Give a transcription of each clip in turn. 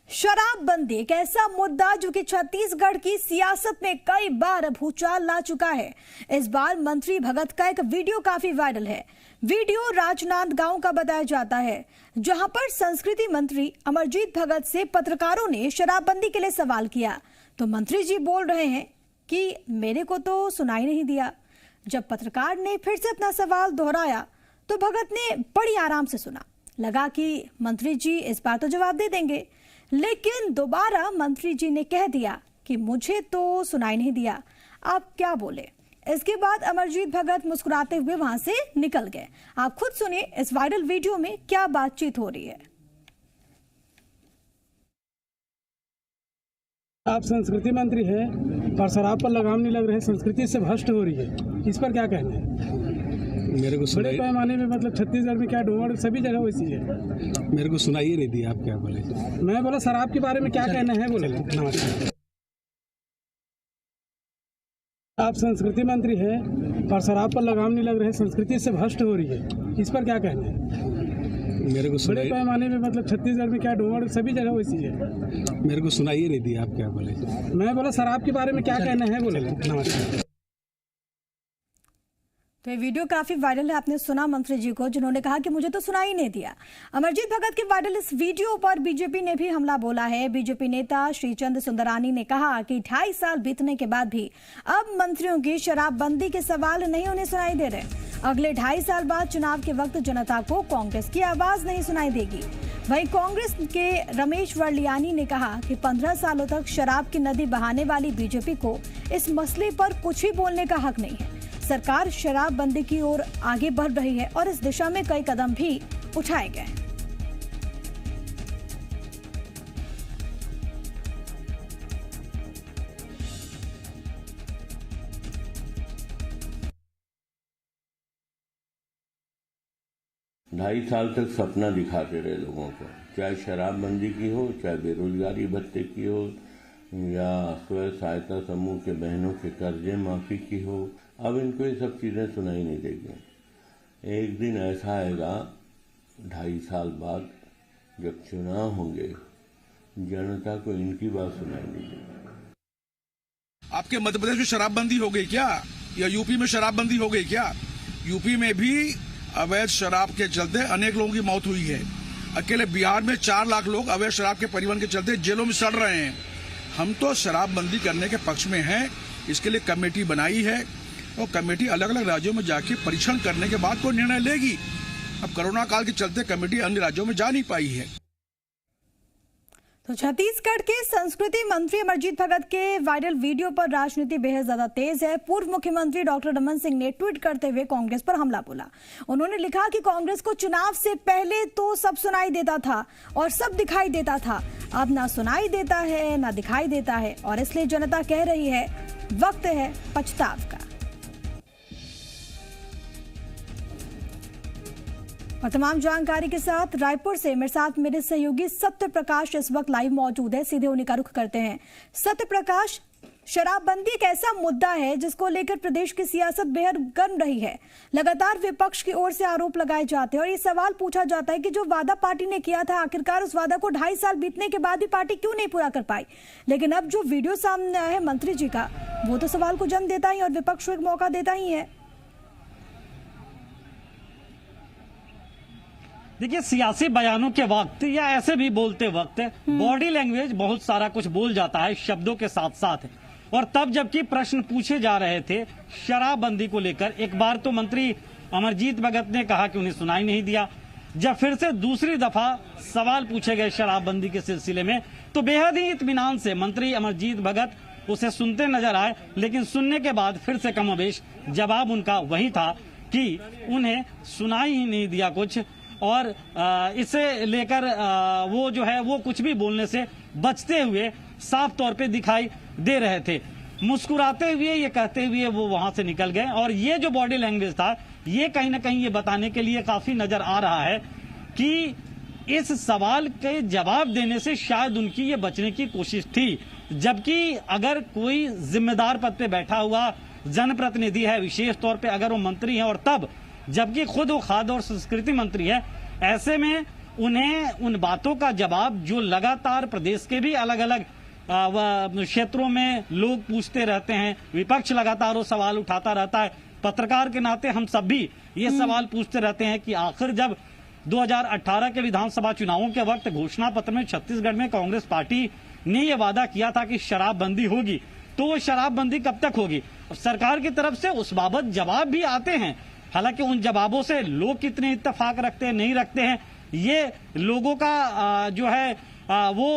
शराबबंदी एक ऐसा मुद्दा जो कि छत्तीसगढ़ की सियासत में कई बार भूचाल ला चुका है। इस बार मंत्री भगत का एक वीडियो काफी वायरल है। वीडियो राजनांदगांव का बताया जाता है, जहां पर संस्कृति मंत्री अमरजीत भगत से पत्रकारों ने शराबबंदी के लिए सवाल किया तो मंत्री जी बोल रहे हैं कि मेरे को तो सुनाई नहीं दिया। जब पत्रकार ने फिर से अपना सवाल दोहराया तो भगत ने बड़ी आराम से सुना। लगा कि मंत्री जी इस बार तो जवाब दे देंगे, लेकिन दोबारा मंत्री जी ने कह दिया कि मुझे तो सुनाई नहीं दिया, आप क्या बोले। इसके बाद अमरजीत भगत मुस्कुराते हुए वहां से निकल गए। आप खुद सुनिए इस वायरल वीडियो में क्या बातचीत हो रही है। आप संस्कृति मंत्री हैं और शराब पर लगाम नहीं लग रहे, संस्कृति से भ्रष्ट हो रही है, इस पर क्या कहना है? मेरे को बड़े पैमाने में मतलब छत्तीसगढ़ में क्या ढूंढ सभी जगह वैसी है। मेरे को सुनाई ही नहीं दी, आप क्या बोले? मैं बोला शराब के बारे में क्या कहना है, बोले। नमस्कार। आप संस्कृति मंत्री हैं और शराब पर लगाम नहीं लग रहे, संस्कृति से भ्रष्ट हो रही है, इस पर क्या कहना है? मेरे को बड़े पैमाने में मतलब छत्तीसगढ़ में क्या ढूंढ सभी जगह वैसी है। मेरे को सुनाई ही नहीं दी, आप क्या बोले? मैं बोला शराब के बारे में क्या कहना है, बोले। नमस्कार। तो ये वीडियो काफी वायरल है। आपने सुना मंत्री जी को, जिन्होंने कहा कि मुझे तो सुनाई नहीं दिया। अमरजीत भगत के वायरल इस वीडियो पर बीजेपी ने भी हमला बोला है। बीजेपी नेता श्रीचंद सुंदरानी ने कहा कि 2.5 साल बीतने के बाद भी अब मंत्रियों की शराबबंदी के सवाल नहीं उन्हें सुनाई दे रहे। अगले 2.5 साल बाद चुनाव के वक्त जनता को कांग्रेस की आवाज नहीं सुनाई देगी। वहीं कांग्रेस के रमेश वर्लियानी ने कहा कि 15 सालों तक शराब की नदी बहाने वाली बीजेपी को इस मसले पर कुछ भी बोलने का हक नहीं है। सरकार शराबबंदी की ओर आगे बढ़ रही है और इस दिशा में कई कदम भी उठाए गए हैं। ढाई साल तक सपना दिखाते रहे लोगों को, चाहे शराबबंदी की हो, चाहे बेरोजगारी भत्ते की हो, या स्वयं सहायता समूह के बहनों के कर्जे माफी की हो। अब इनको ये सब चीजें सुनाई नहीं देगी। एक दिन ऐसा आएगा 2.5 साल बाद, जब चुनाव होंगे, जनता को इनकी बात सुनाई नहीं देगी। आपके मध्य प्रदेश में शराबबंदी हो गई क्या, या यूपी में शराबबंदी हो गई क्या? यूपी में भी अवैध शराब के चलते अनेक लोगों की मौत हुई है। अकेले बिहार में 4 लाख लोग अवैध शराब के परिवहन के चलते जेलों में सड़ रहे हैं। हम तो शराबबंदी करने के पक्ष में हैं। इसके लिए कमेटी बनाई है और कमेटी अलग अलग राज्यों में जाके परीक्षण करने के बाद कोई निर्णय लेगी। अब कोरोना काल के चलते कमेटी अन्य राज्यों में जा नहीं पाई है। तो छत्तीसगढ़ के संस्कृति मंत्री अमरजीत भगत के वायरल वीडियो पर राजनीति बेहद ज्यादा तेज है। पूर्व मुख्यमंत्री डॉक्टर रमन सिंह ने ट्वीट करते हुए कांग्रेस पर हमला बोला। उन्होंने लिखा कि कांग्रेस को चुनाव से पहले तो सब सुनाई देता था और सब दिखाई देता था, अब ना सुनाई देता है ना दिखाई देता है, और इसलिए जनता कह रही है वक्त है पछताव का। और तमाम जानकारी के साथ रायपुर से मेरे साथ मेरे सहयोगी सत्य प्रकाश इस वक्त लाइव मौजूद है। सीधे उन्हीं का रुख करते हैं। सत्य प्रकाश, शराबबंदी एक ऐसा मुद्दा है जिसको लेकर प्रदेश की सियासत बेहद गर्म रही है। लगातार विपक्ष की ओर से आरोप लगाए जाते हैं और ये सवाल पूछा जाता है कि जो वादा पार्टी ने किया था, आखिरकार उस वादा को 2.5 साल बीतने के बाद भी पार्टी क्यों नहीं पूरा कर पाई। लेकिन अब जो वीडियो सामने आया है मंत्री जी का, वो तो सवाल को जन्म देता ही और विपक्ष को एक मौका देता ही है। देखिए, सियासी बयानों के वक्त या ऐसे भी बोलते वक्त बॉडी लैंग्वेज बहुत सारा कुछ बोल जाता है शब्दों के साथ साथ। और तब जबकि प्रश्न पूछे जा रहे थे शराबबंदी को लेकर, एक बार तो मंत्री अमरजीत भगत ने कहा कि उन्हें सुनाई नहीं दिया। जब फिर से दूसरी दफा सवाल पूछे गए शराबबंदी के सिलसिले में, तो बेहद ही इत्मीनान से मंत्री अमरजीत भगत उसे सुनते नजर आए। लेकिन सुनने के बाद फिर से कमोबेश जवाब उनका वही था कि उन्हें सुनाई ही नहीं दिया कुछ, और इसे लेकर वो जो है वो कुछ भी बोलने से बचते हुए साफ तौर पे दिखाई दे रहे थे। मुस्कुराते हुए ये कहते हुए वो वहां से निकल गए। और ये जो बॉडी लैंग्वेज था, ये कहीं ना कहीं ये बताने के लिए काफी नजर आ रहा है कि इस सवाल के जवाब देने से शायद उनकी ये बचने की कोशिश थी। जबकि अगर कोई जिम्मेदार पद पे बैठा हुआ जनप्रतिनिधि है, विशेष तौर पे अगर वो मंत्री है, और तब जबकि खुद वो खाद्य और संस्कृति मंत्री है, ऐसे में उन्हें उन बातों का जवाब जो लगातार प्रदेश के भी अलग अलग क्षेत्रों में लोग पूछते रहते हैं, विपक्ष लगातार वो सवाल उठाता रहता है, पत्रकार के नाते हम सब भी ये सवाल पूछते रहते हैं कि आखिर जब 2018 के विधानसभा चुनावों के वक्त घोषणा पत्र में छत्तीसगढ़ में कांग्रेस पार्टी ने ये वादा किया था कि शराबबंदी होगी, तो वो शराबबंदी कब तक होगी? सरकार की तरफ से उस बाबत जवाब भी आते हैं, हालांकि उन जवाबों से लोग कितने इत्तेफाक रखते हैं नहीं रखते हैं, ये लोगों का जो है वो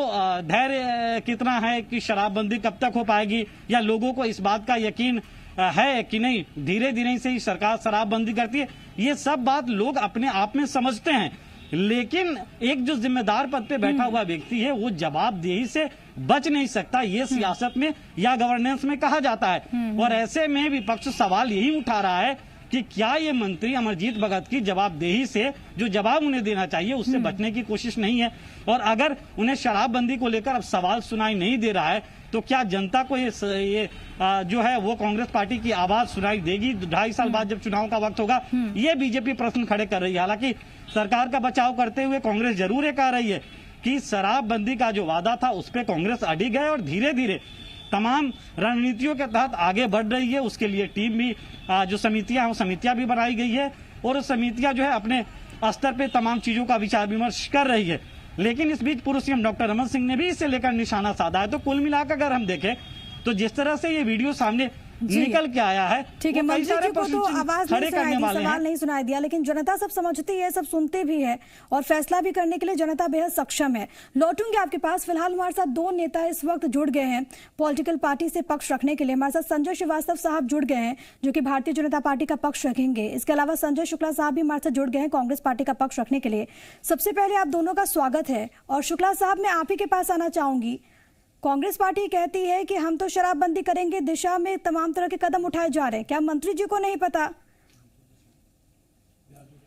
धैर्य कितना है कि शराबबंदी कब तक हो पाएगी, या लोगों को इस बात का यकीन है कि नहीं धीरे धीरे से ही सरकार शराबबंदी करती है, ये सब बात लोग अपने आप में समझते हैं। लेकिन एक जो जिम्मेदार पद पे बैठा हुआ व्यक्ति है वो जवाबदेही से बच नहीं सकता, ये सियासत में या गवर्नेंस में कहा जाता है। और ऐसे में विपक्ष सवाल यही उठा रहा है कि क्या ये मंत्री अमरजीत भगत की जवाबदेही से जो जवाब उन्हें देना चाहिए उससे बचने की कोशिश नहीं है, और अगर उन्हें शराबबंदी को लेकर अब सवाल सुनाई नहीं दे रहा है तो क्या जनता को ये जो है वो कांग्रेस पार्टी की आवाज सुनाई देगी 2.5 साल बाद जब चुनाव का वक्त होगा? ये बीजेपी प्रश्न खड़े कर रही है। हालांकि सरकार का बचाव करते हुए कांग्रेस जरूर ये कह रही है कि शराबबंदी का जो वादा था उस पर कांग्रेस अडिग है और धीरे धीरे तमाम रणनीतियों के तहत आगे बढ़ रही है। उसके लिए टीम भी जो समितियां हैं वो समितियां भी बनाई गई है और समितियां जो है अपने स्तर पे तमाम चीजों का विचार विमर्श कर रही है। लेकिन इस बीच पूर्व सीएम डॉक्टर रमन सिंह ने भी इसे लेकर निशाना साधा है। तो कुल मिलाकर अगर हम देखें तो जिस तरह से ये वीडियो सामने निकल के आया है, ठीक है, मंत्री जी को तो आवाज नहीं सुनाई दी, सवाल नहीं सुनाई दिया, लेकिन जनता सब समझती है, सब सुनती भी है और फैसला भी करने के लिए जनता बेहद सक्षम है। लौटूंगे आपके पास। फिलहाल हमारे साथ 2 नेता इस वक्त जुड़ गए हैं पॉलिटिकल पार्टी से पक्ष रखने के लिए। हमारे साथ संजय श्रीवास्तव साहब जुड़ गए हैं जो कि भारतीय जनता पार्टी का पक्ष रखेंगे। इसके अलावा संजय शुक्ला साहब भी हमारे साथ जुड़ गए हैं कांग्रेस पार्टी का पक्ष रखने के लिए। सबसे पहले आप दोनों का स्वागत है। और शुक्ला साहब, मैं आप ही के पास आना चाहूंगी। कांग्रेस पार्टी कहती है कि हम तो शराबबंदी करेंगे दिशा में तमाम तरह के कदम उठाए जा रहे हैं, क्या मंत्री जी को नहीं पता?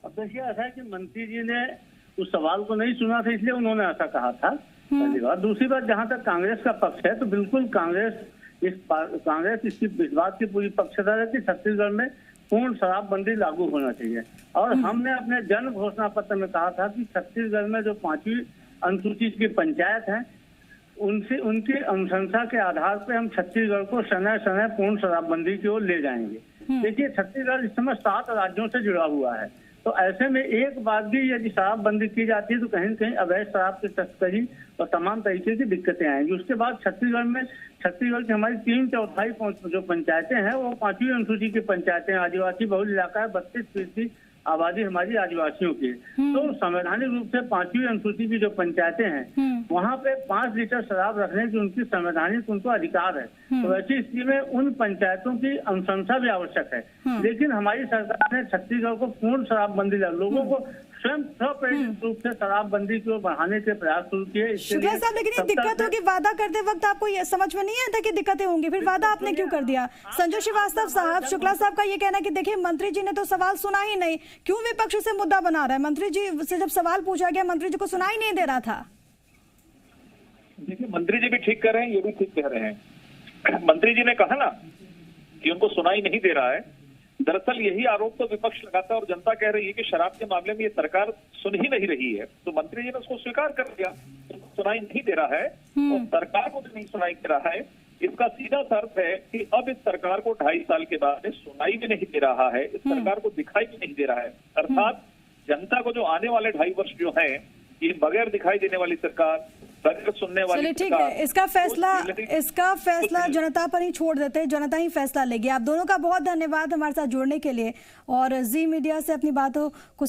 अब देखिए, ऐसा है कि मंत्री जी ने उस सवाल को नहीं सुना था इसलिए उन्होंने ऐसा कहा था, पहली बात। दूसरी बात, जहां तक कांग्रेस का पक्ष है तो बिल्कुल कांग्रेस इसकी इस बात की पूरी पक्षधर है कि छत्तीसगढ़ में पूर्ण शराबबंदी लागू होना चाहिए। और हमने अपने जन घोषणा पत्र में कहा था कि छत्तीसगढ़ में जो 5वीं अनुसूची की पंचायत है उनसे उनकी अनुशंसा के आधार पर हम छत्तीसगढ़ को समय समय पूर्ण शराबबंदी की ओर ले जाएंगे। देखिए, छत्तीसगढ़ इस समय 7 राज्यों से जुड़ा हुआ है, तो ऐसे में एक बात भी यदि शराबबंदी की जाती है तो कहीं न कहीं अवैध शराब की तस्करी और तमाम तरीके की दिक्कतें आएंगी। उसके बाद छत्तीसगढ़ की हमारी 3/4 जो पंचायतें हैं वो 5वीं अनुसूची की पंचायतें, आदिवासी बहुल इलाका है, 32% आबादी हमारी आदिवासियों की। तो संवैधानिक रूप से 5वीं अनुसूची की जो पंचायतें हैं वहाँ पे 5 लीटर शराब रखने की उनकी संवैधानिक उनको अधिकार है। तो ऐसी स्थिति में उन पंचायतों की अनुशंसा भी आवश्यक है। लेकिन हमारी सरकार ने छत्तीसगढ़ को पूर्ण शराबबंदी लोगों को स्वयं स्वप्रेरित रूप से शराबबंदी की ओर बढ़ाने के प्रयास शुरू किए। शुक्ला साहब, लेकिन ये दिक्कत होगी, वादा करते वक्त आपको ये समझ में नहीं आया था कि दिक्कतें होंगी, फिर वादा आपने क्यों कर दिया? संजय श्रीवास्तव साहब, शुक्ला साहब का ये कहना है कि देखिए मंत्री जी ने तो सवाल सुना ही नहीं, क्यों विपक्ष से मुद्दा बना रहा है? मंत्री जी से जब सवाल पूछा गया मंत्री जी को सुनाई नहीं दे रहा था। देखिए, मंत्री जी भी ठीक कह रहे हैं, ये भी ठीक कह रहे हैं। मंत्री जी ने कहा ना कि उनको सुनाई नहीं दे रहा है, दरअसल यही आरोप तो विपक्ष लगाता है और जनता कह रही है कि शराब के मामले में ये सरकार सुन ही नहीं रही है। तो मंत्री जी ने उसको स्वीकार कर दिया, सुनाई नहीं दे रहा है और सरकार को भी नहीं सुनाई दे रहा है। इसका सीधा सा अर्थ है कि अब इस सरकार को 2.5 साल के बाद सुनाई भी नहीं दे रहा है, इस सरकार को दिखाई भी नहीं दे रहा है। अर्थात जनता को जो आने वाले 2.5 वर्ष जो है ये बगैर दिखाई देने वाली सरकार, बगैर सुनने वाली चलिए ठीक है, इसका फैसला जनता पर ही छोड़ देते हैं, जनता ही फैसला लेगी। आप दोनों का बहुत धन्यवाद हमारे साथ जुड़ने के लिए और जी मीडिया से अपनी बातों को